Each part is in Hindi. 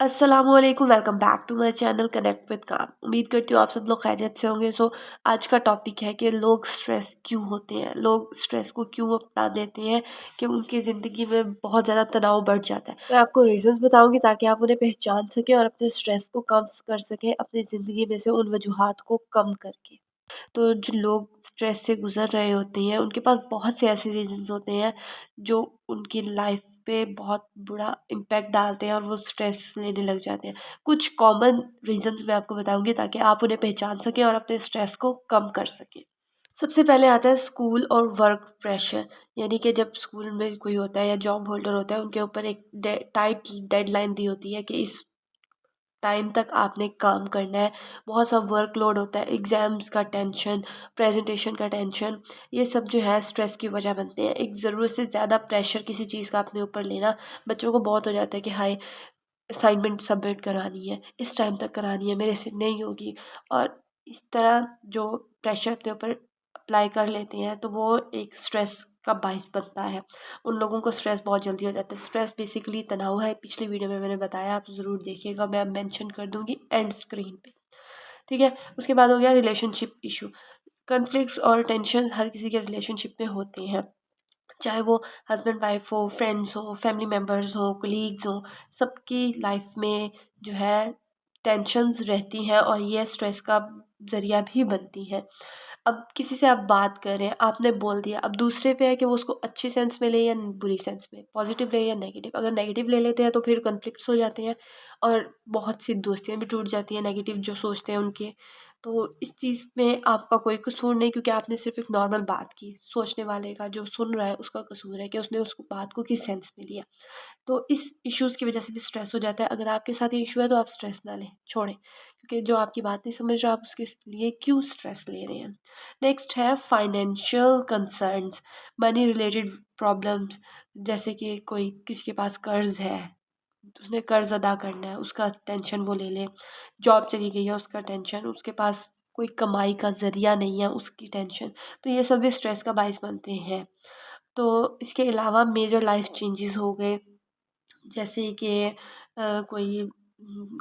अस्सलामुअलैकुम, welcome back to my channel connect with काम। उम्मीद करती हूँ आप सब लोग खैरियत से होंगे। आज का टॉपिक है कि लोग स्ट्रेस क्यों होते हैं, लोग स्ट्रेस को क्यों अपना देते हैं कि उनकी ज़िंदगी में बहुत ज़्यादा तनाव बढ़ जाता है। मैं आपको रीज़न्स बताऊंगी ताकि आप उन्हें पहचान सकें और अपने स्ट्रेस को कम कर सकें अपनी ज़िंदगी में से उन वजूहात को कम करके। तो जो लोग स्ट्रेस से गुजर रहे होते हैं उनके पास बहुत से ऐसे रीजंस होते हैं जो उनकी लाइफ पे बहुत बुरा इम्पैक्ट डालते हैं और वो स्ट्रेस लेने लग जाते हैं। कुछ कॉमन रीजंस मैं आपको बताऊंगी ताकि आप उन्हें पहचान सकें और अपने स्ट्रेस को कम कर सकें। सबसे पहले आता है स्कूल और वर्क प्रेशर। यानी कि जब स्कूल में कोई होता है या जॉब होल्डर होता है उनके ऊपर एक टाइट डेडलाइन दी होती है कि इस टाइम तक आपने काम करना है। बहुत सा वर्कलोड होता है, एग्ज़ाम्स का टेंशन, प्रेजेंटेशन का टेंशन, ये सब जो है स्ट्रेस की वजह बनते हैं। एक ज़रूरत से ज़्यादा प्रेशर किसी चीज़ का अपने ऊपर लेना बच्चों को बहुत हो जाता है कि हाय असाइनमेंट सबमिट करानी है, इस टाइम तक करानी है, मेरे से नहीं होगी। और इस तरह जो प्रेशर अपने ऊपर अप्लाई कर लेते हैं तो वो एक स्ट्रेस का बाइस बनता है। उन लोगों को स्ट्रेस बहुत जल्दी हो जाता है। स्ट्रेस बेसिकली तनाव है, पिछली वीडियो में मैंने बताया, आप ज़रूर देखिएगा, मैं अब मेंशन कर दूंगी एंड स्क्रीन पे। ठीक है, उसके बाद हो गया रिलेशनशिप इशू। कॉन्फ्लिक्ट्स और टेंशन हर किसी के रिलेशनशिप में होते हैं, चाहे वो हस्बैंड वाइफ हो, फ्रेंड्स हो, फैमिली मेम्बर्स हो, कलीग्स हो। सबकी लाइफ में जो है टेंशन्स रहती हैं और ये स्ट्रेस का ज़रिया भी बनती हैं। अब किसी से आप बात कर रहे हैं, आपने बोल दिया, अब दूसरे पे है कि वो उसको अच्छी सेंस में ले या बुरी सेंस में, पॉजिटिव ले या नेगेटिव। अगर नेगेटिव ले लेते हैं तो फिर कॉन्फ्लिक्ट्स हो जाते हैं और बहुत सी दोस्तियाँ भी टूट जाती हैं नेगेटिव जो सोचते हैं उनके। तो इस चीज़ में आपका कोई कसूर नहीं, क्योंकि आपने सिर्फ एक नॉर्मल बात की। सोचने वाले का, जो सुन रहा है, उसका कसूर है कि उसने उस बात को किस सेंस में लिया। तो इस इश्यूज़ की वजह से भी स्ट्रेस हो जाता है। अगर आपके साथ ये इशू है तो आप स्ट्रेस ना लें, छोड़ें, क्योंकि जो आपकी बात नहीं समझ रहा आप उसके लिए क्यों स्ट्रेस ले रहे हैं। नेक्स्ट है financial concerns, money related problems. जैसे कि कोई किसी के पास कर्ज है, उसने कर्ज अदा करना है, उसका टेंशन वो ले ले। जॉब चली गई है, उसका टेंशन। उसके पास कोई कमाई का ज़रिया नहीं है, उसकी टेंशन। तो ये सब भी स्ट्रेस का बायस बनते हैं। तो इसके अलावा मेजर लाइफ चेंजेस हो गए, जैसे कि कोई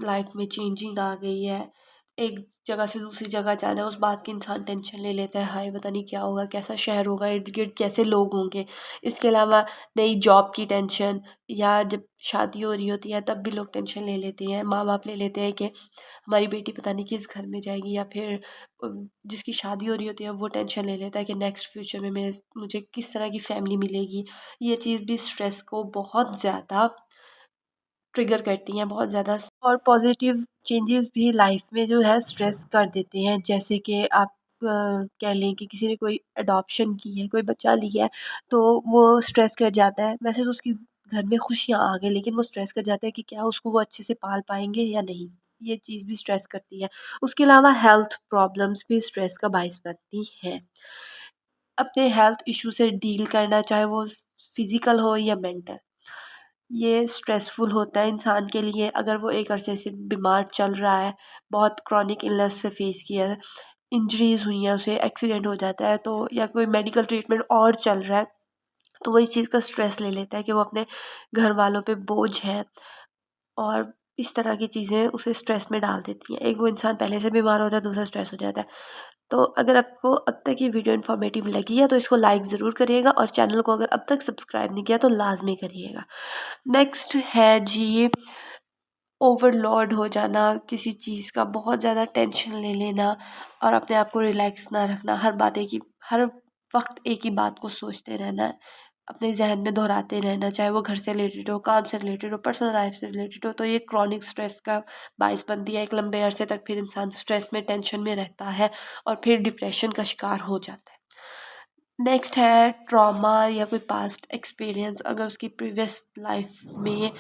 लाइफ में चेंजिंग आ गई है, एक जगह से दूसरी जगह जाना है, उस बात की इंसान टेंशन ले लेता है, हाय पता नहीं क्या होगा, कैसा शहर होगा, इर्द गिर्द कैसे लोग होंगे। इसके अलावा नई जॉब की टेंशन, या जब शादी हो रही होती है तब भी लोग टेंशन ले लेते हैं, माँ बाप ले लेते हैं कि हमारी बेटी पता नहीं किस घर में जाएगी, या फिर जिसकी शादी हो रही होती है वो टेंशन ले लेता है कि नेक्स्ट फ्यूचर में मैं मुझे किस तरह की फैमिली मिलेगी। ये चीज़ भी स्ट्रेस को बहुत ज़्यादा ट्रिगर करती हैं, बहुत ज़्यादा। और पॉजिटिव चेंजेस भी लाइफ में जो है स्ट्रेस कर देते हैं। जैसे कि आप कह लें कि किसी ने कोई अडॉप्शन की है, कोई बच्चा लिया है, तो वो स्ट्रेस कर जाता है। वैसे तो उसकी घर में खुशियाँ आ गई, लेकिन वो स्ट्रेस कर जाता है कि क्या उसको वो अच्छे से पाल पाएंगे या नहीं। ये चीज़ भी स्ट्रेस करती है। उसके अलावा हेल्थ प्रॉब्लम्स भी स्ट्रेस का बायस बनती हैं। अपने हेल्थ इशू से डील करना, चाहे वो फिजिकल हो या मेंटल, ये स्ट्रेसफुल होता है इंसान के लिए। अगर वो एक अरसे से बीमार चल रहा है, बहुत क्रॉनिक इलनेस से फेस किया है, इंजरीज हुई हैं, उसे एक्सीडेंट हो जाता है, तो या कोई मेडिकल ट्रीटमेंट और चल रहा है, तो वो इस चीज़ का स्ट्रेस ले लेता है कि वो अपने घर वालों पे बोझ है। और इस तरह की चीज़ें उसे स्ट्रेस में डाल देती हैं। एक वो इंसान पहले से बीमार होता है, दूसरा स्ट्रेस हो जाता है। तो अगर आपको अब तक ये वीडियो इन्फॉर्मेटिव लगी है तो इसको लाइक ज़रूर करिएगा, और चैनल को अगर अब तक सब्सक्राइब नहीं किया तो लाजमी करिएगा। नेक्स्ट है जी, ओवरलोड हो जाना, किसी चीज़ का बहुत ज़्यादा टेंशन ले लेना और अपने आप को रिलैक्स ना रखना। हर वक्त एक ही बात को सोचते रहना, अपने जहन में दोहराते रहना, चाहे वो घर से रिलेटेड हो, काम से रिलेटेड हो, पर्सनल लाइफ से रिलेटेड हो। तो ये क्रॉनिक स्ट्रेस का बायस बनती है। एक लंबे अरसे तक फिर इंसान स्ट्रेस में, टेंशन में रहता है और फिर डिप्रेशन का शिकार हो जाता है। नेक्स्ट है ट्रॉमा या कोई पास्ट एक्सपीरियंस। अगर उसकी प्रीवियस लाइफ में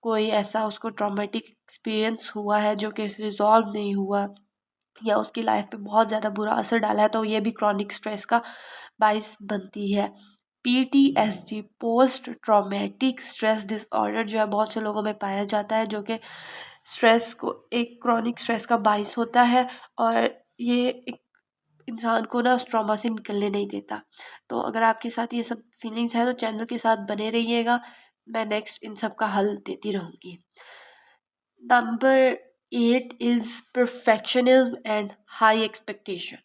कोई ऐसा उसको ट्रॉमेटिक एक्सपीरियंस हुआ है जो कि रिजॉल्व नहीं हुआ, या उसकी लाइफ पे बहुत ज़्यादा बुरा असर डाला है, तो ये भी क्रॉनिक स्ट्रेस का बायस बनती है। PTSD, post traumatic stress disorder, जो है बहुत से लोगों में पाया जाता है, जो कि स्ट्रेस को एक क्रॉनिक स्ट्रेस का बायस होता है और ये एक इंसान को ना उस ट्रॉमा से निकलने नहीं देता। तो अगर आपके साथ ये सब फीलिंग्स हैं तो चैनल के साथ बने रहिएगा, मैं नेक्स्ट इन सब का हल देती रहूँगी। Number 8 is perfectionism and high expectation.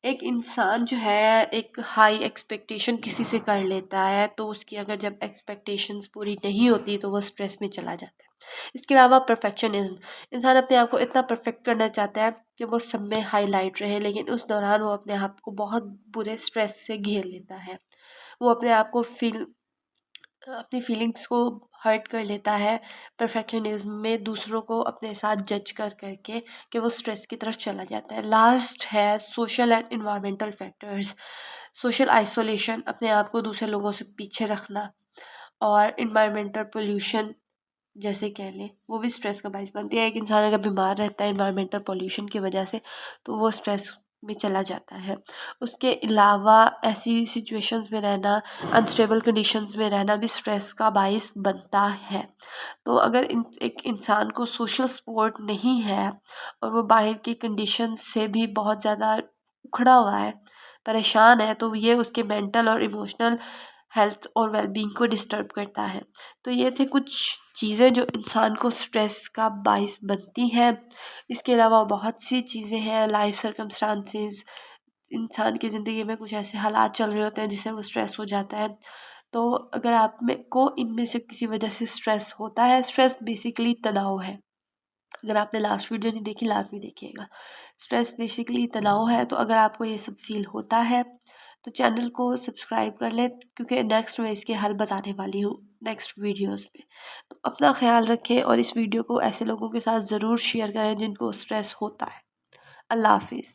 एक इंसान जो है एक हाई एक्सपेक्टेशन किसी से कर लेता है, तो उसकी अगर जब एक्सपेक्टेशंस पूरी नहीं होती तो वो स्ट्रेस में चला जाता है। इसके अलावा परफेक्शनिज्म, इंसान अपने आप को इतना परफेक्ट करना चाहता है कि वो सब में हाईलाइट रहे, लेकिन उस दौरान वो अपने आप को बहुत बुरे स्ट्रेस से घेर लेता है। वो अपने आप को अपनी फीलिंग्स को हर्ट कर लेता है परफेक्शनिज्म में, दूसरों को अपने साथ जज कर करके, कि वो स्ट्रेस की तरफ चला जाता है। लास्ट है social and environmental factors. Social isolation, अपने आप को दूसरे लोगों से पीछे रखना, और इन्वायरमेंटल पोल्यूशन जैसे कह लें, वो भी स्ट्रेस का बायस बनती है। एक इंसान अगर बीमार रहता है इन्वायरमेंटल पोल्यूशन की वजह से, तो वो स्ट्रेस में चला जाता है। उसके अलावा ऐसी सिचुएशंस में रहना, अनस्टेबल कंडीशंस में रहना भी स्ट्रेस का बायस बनता है। तो अगर एक इंसान को सोशल सपोर्ट नहीं है और वो बाहर की कंडीशन से भी बहुत ज़्यादा उखड़ा हुआ है, परेशान है, तो ये उसके मेंटल और इमोशनल हेल्थ और वेलबींग को डिस्टर्ब करता है। तो ये थे कुछ चीज़ें जो इंसान को स्ट्रेस का बायस बनती हैं। इसके अलावा बहुत सी चीज़ें हैं, लाइफ सर्कमस्टांसेस, इंसान की ज़िंदगी में कुछ ऐसे हालात चल रहे होते हैं जिससे वो स्ट्रेस हो जाता है। तो अगर आप में को इनमें से किसी वजह से स्ट्रेस होता है, स्ट्रेस बेसिकली तनाव है। अगर आपने लास्ट वीडियो नहीं देखी, लास्ट में देखिएगा। स्ट्रेस बेसिकली तनाव है, तो अगर आपको ये सब फील होता है तो चैनल को सब्सक्राइब कर लें, क्योंकि नेक्स्ट मैं इसके हल बताने वाली हूँ नेक्स्ट वीडियोस में। तो अपना ख्याल रखें और इस वीडियो को ऐसे लोगों के साथ ज़रूर शेयर करें जिनको स्ट्रेस होता है। अल्लाह हाफिज़।